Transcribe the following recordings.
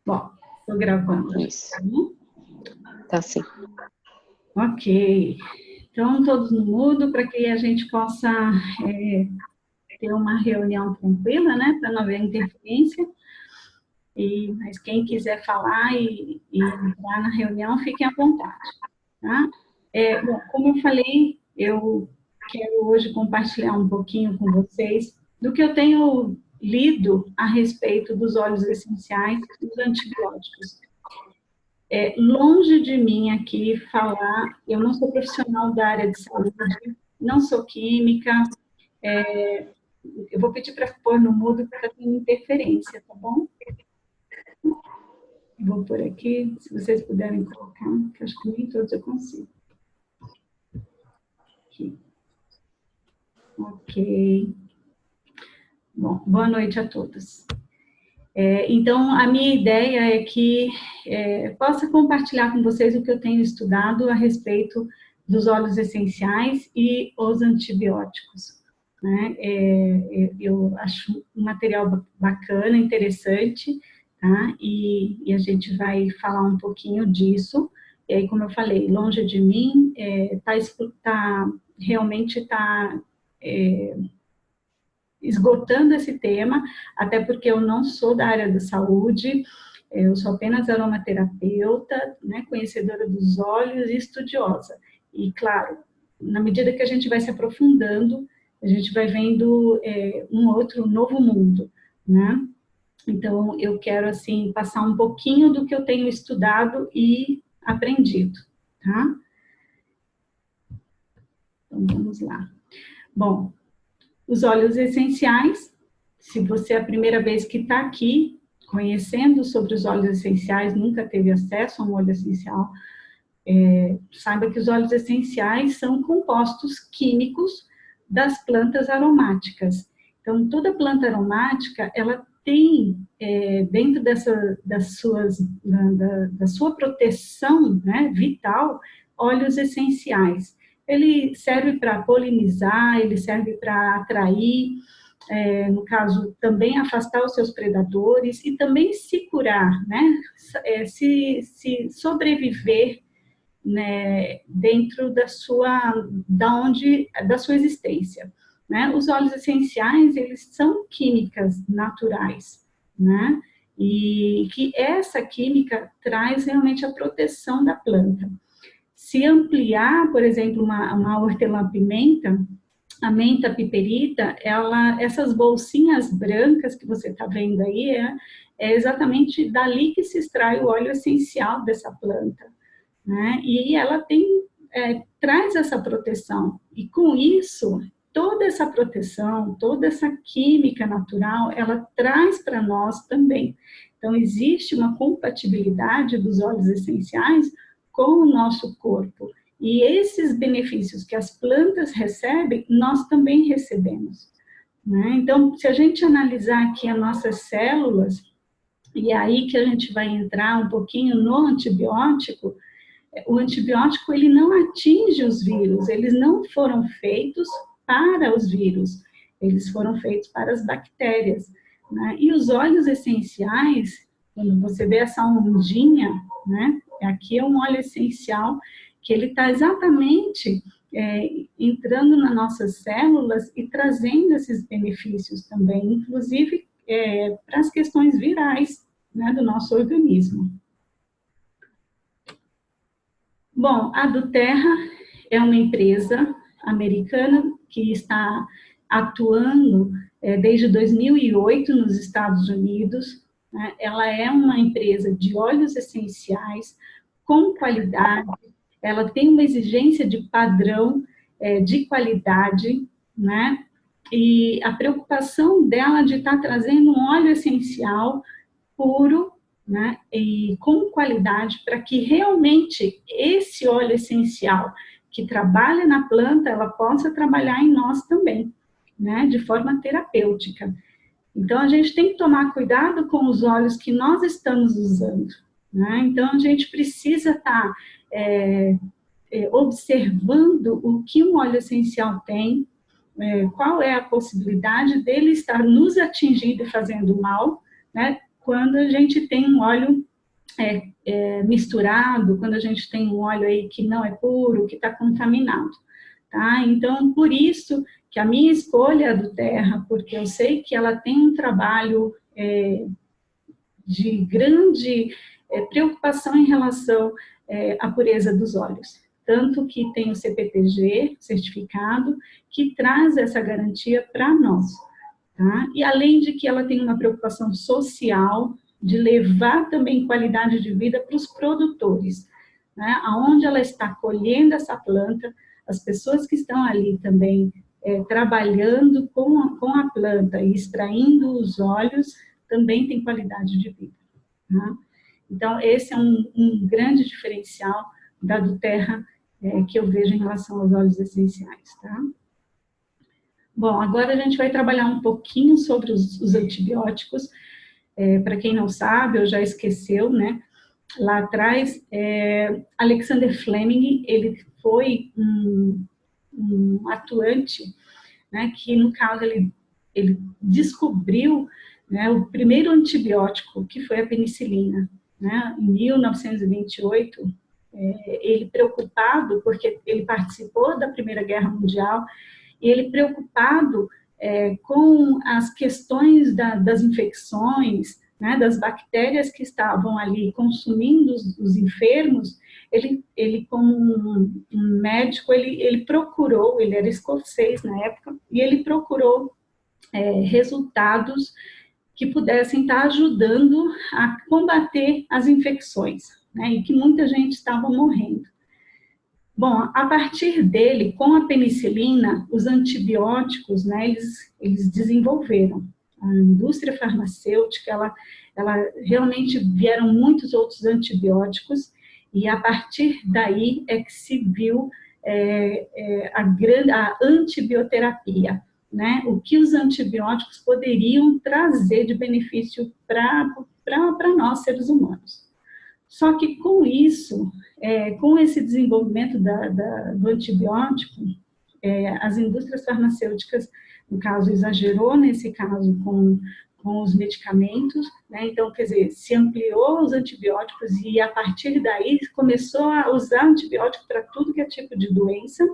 Bom, estou gravando. Isso. Tá sim. Ok. Então, todos no mudo, para que a gente possa ter uma reunião tranquila, né? Para não haver interferência. Mas quem quiser falar e entrar na reunião, fiquem à vontade. Tá? Bom, como eu falei, eu quero hoje compartilhar um pouquinho com vocês do que eu tenho lido a respeito dos óleos essenciais e dos antibióticos. Longe de mim aqui falar, eu não sou profissional da área de saúde, não sou química, eu vou pedir para pôr no mudo porque está tendo interferência, tá bom? Vou por aqui, se vocês puderem colocar, que acho que nem todos eu consigo. Aqui. Ok. Bom, boa noite a todos. Então, a minha ideia é que possa compartilhar com vocês o que eu tenho estudado a respeito dos óleos essenciais e os antibióticos. Né? Eu acho um material bacana, interessante, tá? E a gente vai falar um pouquinho disso. E aí, como eu falei, longe de mim, realmente está esgotando esse tema, até porque eu não sou da área da saúde, eu sou apenas aromaterapeuta, né, conhecedora dos óleos e estudiosa. E, claro, na medida que a gente vai se aprofundando, a gente vai vendo um outro novo mundo, né? Então, eu quero, assim, passar um pouquinho do que eu tenho estudado e aprendido, tá? Então, vamos lá. Bom, os óleos essenciais, se você é a primeira vez que está aqui, conhecendo sobre os óleos essenciais, nunca teve acesso a um óleo essencial, saiba que os óleos essenciais são compostos químicos das plantas aromáticas. Então, toda planta aromática, ela tem, dentro da sua proteção, né, vital, óleos essenciais. Ele serve para polinizar, ele serve para atrair, no caso, também afastar os seus predadores e também se curar, né, se sobreviver, né, dentro da sua existência, né? Os óleos essenciais, eles são químicas naturais, né? E que essa química traz realmente a proteção da planta. Se ampliar, por exemplo, uma hortelã-pimenta, a menta piperita, essas bolsinhas brancas que você está vendo aí, é exatamente dali que se extrai o óleo essencial dessa planta, né? E ela traz essa proteção. E com isso, toda essa proteção, toda essa química natural, ela traz para nós também. Então, existe uma compatibilidade dos óleos essenciais com o nosso corpo. E esses benefícios que as plantas recebem, nós também recebemos, né? Então, se a gente analisar aqui as nossas células, e é aí que a gente vai entrar um pouquinho no antibiótico, o antibiótico ele não atinge os vírus, eles não foram feitos para os vírus, eles foram feitos para as bactérias, né? E os óleos essenciais, quando você vê essa ondinha, né? Aqui é um óleo essencial que ele está exatamente entrando nas nossas células e trazendo esses benefícios também, inclusive para as questões virais, né, do nosso organismo. Bom, a Duterra é uma empresa americana que está atuando desde 2008 nos Estados Unidos, né? Ela é uma empresa de óleos essenciais com qualidade, ela tem uma exigência de padrão de qualidade, né? E a preocupação dela de estar trazendo um óleo essencial puro, né, e com qualidade, para que realmente esse óleo essencial que trabalha na planta, ela possa trabalhar em nós também, né, de forma terapêutica. Então, a gente tem que tomar cuidado com os óleos que nós estamos usando, né? Então, a gente precisa estar observando o que um óleo essencial tem, qual é a possibilidade dele estar nos atingindo e fazendo mal, né? quando a gente tem um óleo misturado, quando a gente tem um óleo aí que não é puro, que está contaminado, tá? Então, por isso que a minha escolha é do Terra, porque eu sei que ela tem um trabalho de grande preocupação em relação à pureza dos óleos. Tanto que tem o CPTG certificado, que traz essa garantia para nós. Tá? E além de que ela tem uma preocupação social, de levar também qualidade de vida para os produtores, né? Aonde ela está colhendo essa planta, as pessoas que estão ali também trabalhando com a planta e extraindo os óleos, também tem qualidade de vida. Tá? Então, esse é um grande diferencial da do Terra que eu vejo em relação aos óleos essenciais. Tá? Bom, agora a gente vai trabalhar um pouquinho sobre os antibióticos. Para quem não sabe, ou já esqueceu, né? Lá atrás, Alexander Fleming, ele foi um atuante, né, que no caso ele descobriu, né, o primeiro antibiótico, que foi a penicilina, né, em 1928, ele preocupado, porque ele participou da Primeira Guerra Mundial, e ele preocupado com as questões das infecções, né, das bactérias que estavam ali consumindo os enfermos, ele como um médico, ele procurou, ele era escocês na época, e ele procurou resultados que pudessem estar ajudando a combater as infecções, né, e que muita gente estava morrendo. Bom, a partir dele, com a penicilina, os antibióticos, né, eles desenvolveram. A indústria farmacêutica, ela realmente vieram muitos outros antibióticos, e a partir daí é que se viu a antibioterapia, né? O que os antibióticos poderiam trazer de benefício para nós, seres humanos. Só que com isso, com esse desenvolvimento do antibiótico, as indústrias farmacêuticas, no caso, exagerou nesse caso com os medicamentos, né? Então, quer dizer, se ampliou os antibióticos e a partir daí começou a usar antibiótico para tudo que é tipo de doença,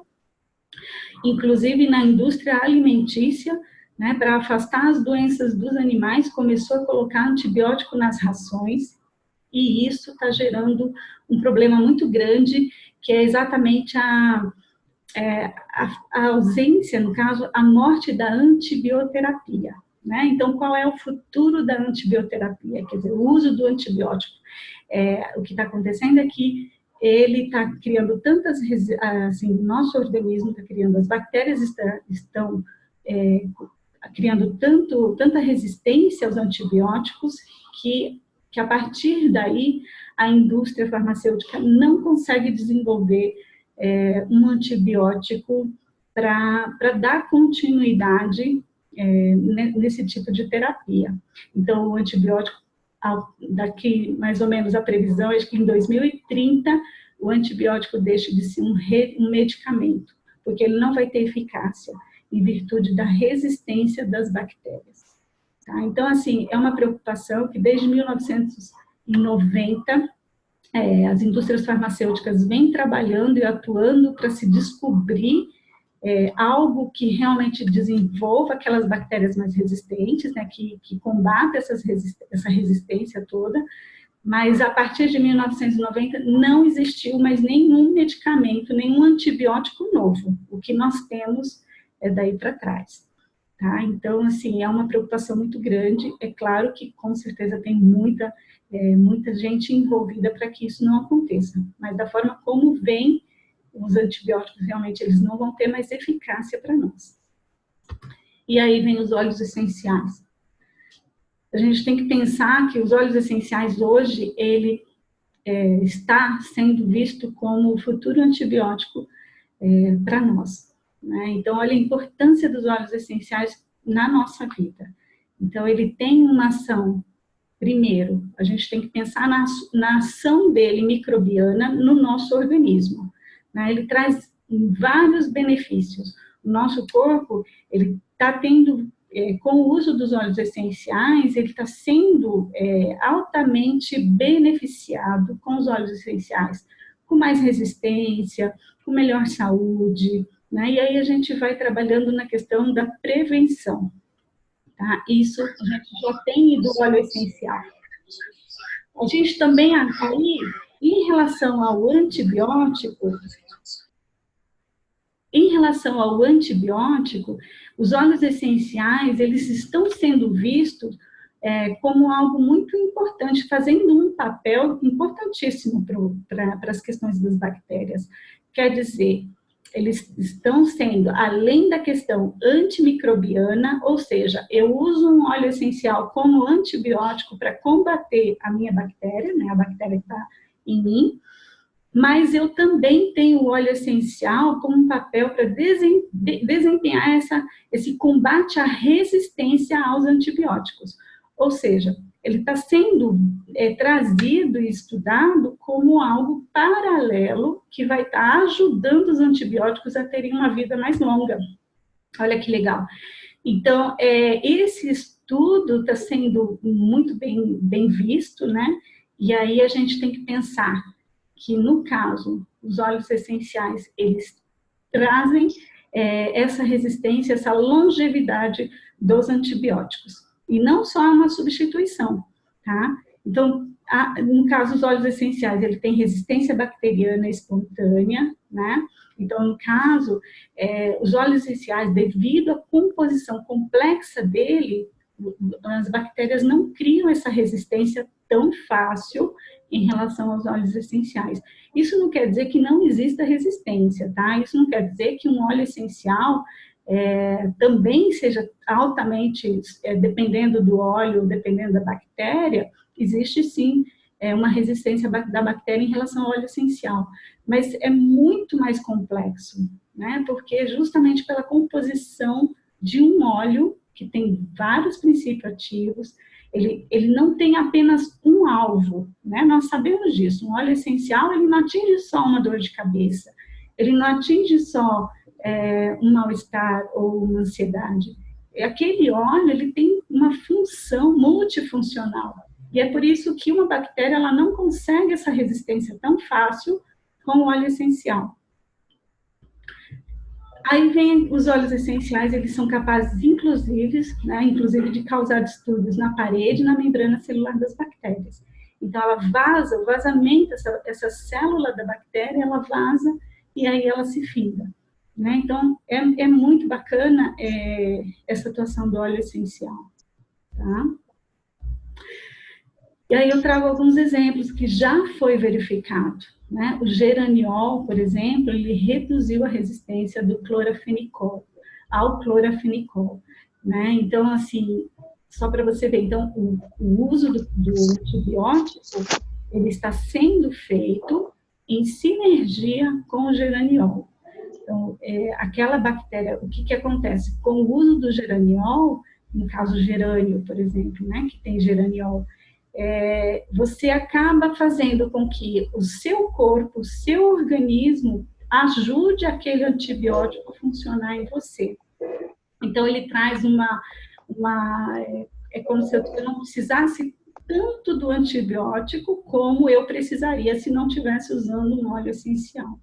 inclusive na indústria alimentícia, né? Para afastar as doenças dos animais, começou a colocar antibiótico nas rações, e isso está gerando um problema muito grande, que é exatamente a ausência, no caso, a morte da antibioterapia, né? Então, qual é o futuro da antibioterapia? Quer dizer, o uso do antibiótico. O que está acontecendo é que ele está criando tantas, assim, o nosso organismo está criando, as bactérias estão criando tanta resistência aos antibióticos que a partir daí a indústria farmacêutica não consegue desenvolver um antibiótico para dar continuidade nesse tipo de terapia. Então, o antibiótico, daqui mais ou menos a previsão, acho que em 2030, o antibiótico deixa de ser um medicamento, porque ele não vai ter eficácia em virtude da resistência das bactérias. Tá? Então, assim, é uma preocupação que desde 1990 as indústrias farmacêuticas vêm trabalhando e atuando para se descobrir algo que realmente desenvolva aquelas bactérias mais resistentes, né, que combata essa resistência toda, mas a partir de 1990 não existiu mais nenhum medicamento, nenhum antibiótico novo. O que nós temos é daí para trás. Tá? Então, assim, é uma preocupação muito grande. É claro que, com certeza, tem muita gente envolvida para que isso não aconteça. Mas da forma como vem, os antibióticos, realmente, eles não vão ter mais eficácia para nós. E aí vem os óleos essenciais. A gente tem que pensar que os óleos essenciais, hoje, ele está sendo visto como o futuro antibiótico para nós. Né? Então, olha a importância dos óleos essenciais na nossa vida. Então, ele tem uma ação, primeiro, a gente tem que pensar na ação dele microbiana no nosso organismo. Né? Ele traz vários benefícios. O nosso corpo, ele está tendo com o uso dos óleos essenciais, ele está sendo altamente beneficiado com os óleos essenciais, com mais resistência, com melhor saúde, né? E aí a gente vai trabalhando na questão da prevenção, tá? Isso a gente já tem do óleo essencial. A gente também, aí, em relação ao antibiótico, os óleos essenciais, eles estão sendo vistos como algo muito importante, fazendo um papel importantíssimo para as questões das bactérias. Quer dizer, eles estão sendo, além da questão antimicrobiana, ou seja, eu uso um óleo essencial como antibiótico para combater a minha bactéria, né, a bactéria que está em mim, mas eu também tenho o óleo essencial como um papel para desempenhar esse combate à resistência aos antibióticos. Ou seja, ele está sendo trazido e estudado como algo paralelo que vai estar ajudando os antibióticos a terem uma vida mais longa. Olha que legal. Então, esse estudo está sendo muito bem visto, né? E aí a gente tem que pensar que, no caso, os óleos essenciais, eles trazem essa resistência, essa longevidade dos antibióticos. E não só uma substituição, tá? Então, no caso dos óleos essenciais, ele tem resistência bacteriana espontânea, né? Então, no caso, os óleos essenciais, devido à composição complexa dele, as bactérias não criam essa resistência tão fácil em relação aos óleos essenciais. Isso não quer dizer que não exista resistência, tá? Isso não quer dizer que um óleo essencial também seja altamente, dependendo do óleo, dependendo da bactéria, existe sim uma resistência da bactéria em relação ao óleo essencial, mas é muito mais complexo, né? Porque justamente pela composição de um óleo que tem vários princípios ativos, ele não tem apenas um alvo, né? Nós sabemos disso. Um óleo essencial, ele não atinge só uma dor de cabeça, ele não atinge só um mal-estar ou uma ansiedade. Aquele óleo, ele tem uma função multifuncional. E é por isso que uma bactéria, ela não consegue essa resistência tão fácil com o óleo essencial. Aí vem os óleos essenciais, eles são capazes, inclusive de causar distúrbios na parede e na membrana celular das bactérias. Então, ela vaza, o vazamento, essa célula da bactéria, ela vaza e aí ela se finda, né? Então, é muito bacana essa atuação do óleo essencial, tá? E aí eu trago alguns exemplos que já foi verificado, né? O geraniol, por exemplo, ele reduziu a resistência do clorafenicol ao clorafenicol, né? Então, assim, só para você ver, então, o uso do antibiótico, ele está sendo feito em sinergia com o geraniol. Então, aquela bactéria, o que acontece? Com o uso do geraniol, no caso gerânio, por exemplo, né, que tem geraniol, você acaba fazendo com que o seu corpo, o seu organismo, ajude aquele antibiótico a funcionar em você. Então, ele traz é como se eu não precisasse tanto do antibiótico como eu precisaria se não estivesse usando um óleo essencial.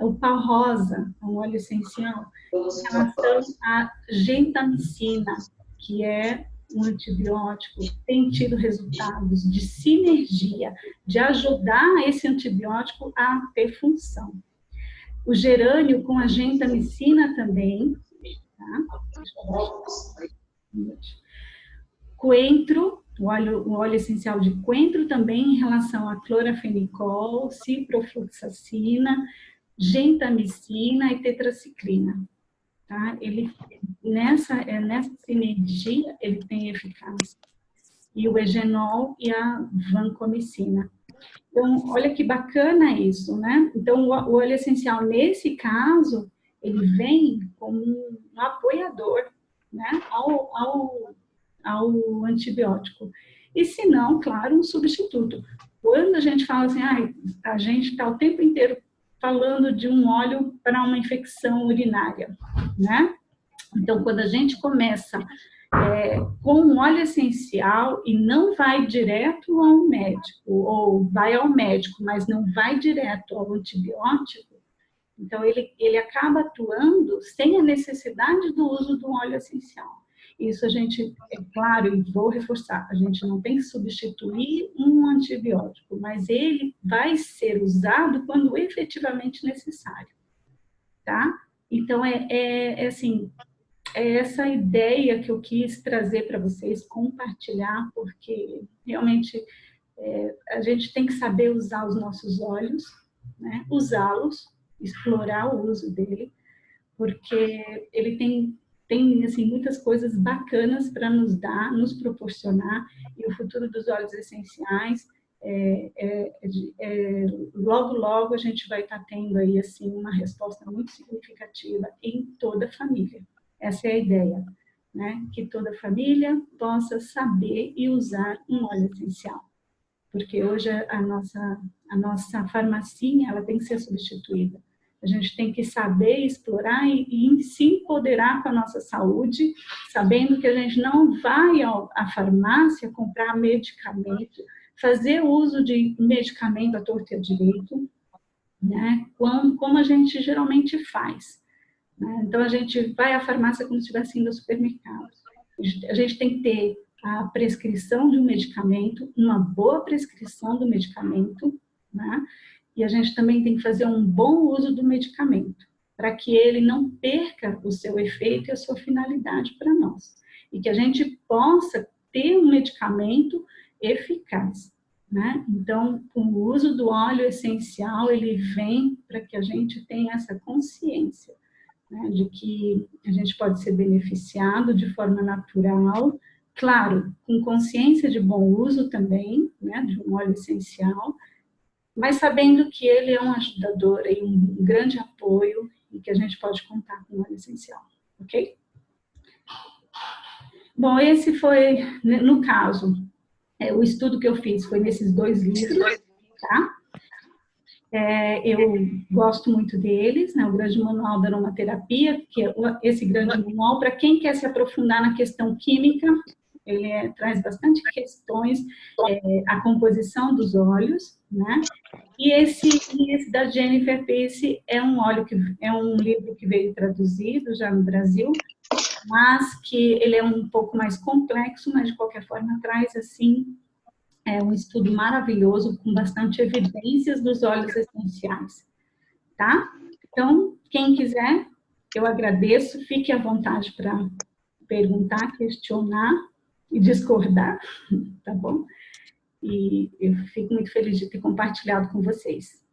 O pau rosa é um óleo essencial em relação à gentamicina, que é um antibiótico, tem tido resultados de sinergia, de ajudar esse antibiótico a ter função. O gerânio com a gentamicina também, tá? Coentro, o óleo essencial de coentro também em relação a clorafenicol, ciprofloxacina, gentamicina e tetraciclina. Tá? Ele, nessa sinergia, ele tem eficácia. E o egenol e a vancomicina. Então, olha que bacana isso, né? Então, o óleo essencial, nesse caso, ele vem como um apoiador, né, ao antibiótico. E se não, claro, um substituto. Quando a gente fala assim, a gente está o tempo inteiro falando de um óleo para uma infecção urinária, né? Então, quando a gente começa com um óleo essencial e não vai direto ao médico, ou vai ao médico, mas não vai direto ao antibiótico, então ele acaba atuando sem a necessidade do uso do óleo essencial. Isso a gente, é claro, e vou reforçar, a gente não tem que substituir um antibiótico, mas ele vai ser usado quando efetivamente necessário, tá? Então, assim, é essa ideia que eu quis trazer para vocês, compartilhar, porque realmente a gente tem que saber usar os nossos olhos, né? Usá-los, explorar o uso dele, porque ele tem assim, muitas coisas bacanas para nos dar, nos proporcionar, e o futuro dos óleos essenciais, logo, logo a gente vai estar tendo aí, assim, uma resposta muito significativa em toda a família. Essa é a ideia, né? Que toda a família possa saber e usar um óleo essencial. Porque hoje a nossa farmacinha, ela tem que ser substituída. A gente tem que saber explorar e se empoderar com a nossa saúde, sabendo que a gente não vai à farmácia comprar medicamento, fazer uso de medicamento à torta e à direito, né? Como a gente geralmente faz, né? Então, a gente vai à farmácia como se estivesse indo ao supermercado. A gente tem que ter a prescrição de um medicamento, uma boa prescrição do medicamento, né? E a gente também tem que fazer um bom uso do medicamento, para que ele não perca o seu efeito e a sua finalidade para nós. E que a gente possa ter um medicamento eficaz, né? Então, o uso do óleo essencial, ele vem para que a gente tenha essa consciência, né, de que a gente pode ser beneficiado de forma natural, claro, com consciência de bom uso também, né, de um óleo essencial, mas sabendo que ele é um ajudador e um grande apoio e que a gente pode contar com o óleo essencial, ok? Bom, esse foi, no caso, o estudo que eu fiz foi nesses 2 livros, tá? Eu gosto muito deles, né? O Grande Manual da Aromaterapia, que é esse grande manual, para quem quer se aprofundar na questão química, ele traz bastante questões, a composição dos óleos, né? E esse da Jennifer Pace é um livro que veio traduzido já no Brasil, mas que ele é um pouco mais complexo, mas de qualquer forma traz assim um estudo maravilhoso com bastante evidências dos óleos essenciais, tá? Então, quem quiser, eu agradeço, fique à vontade para perguntar, questionar e discordar, tá bom? E eu fico muito feliz de ter compartilhado com vocês.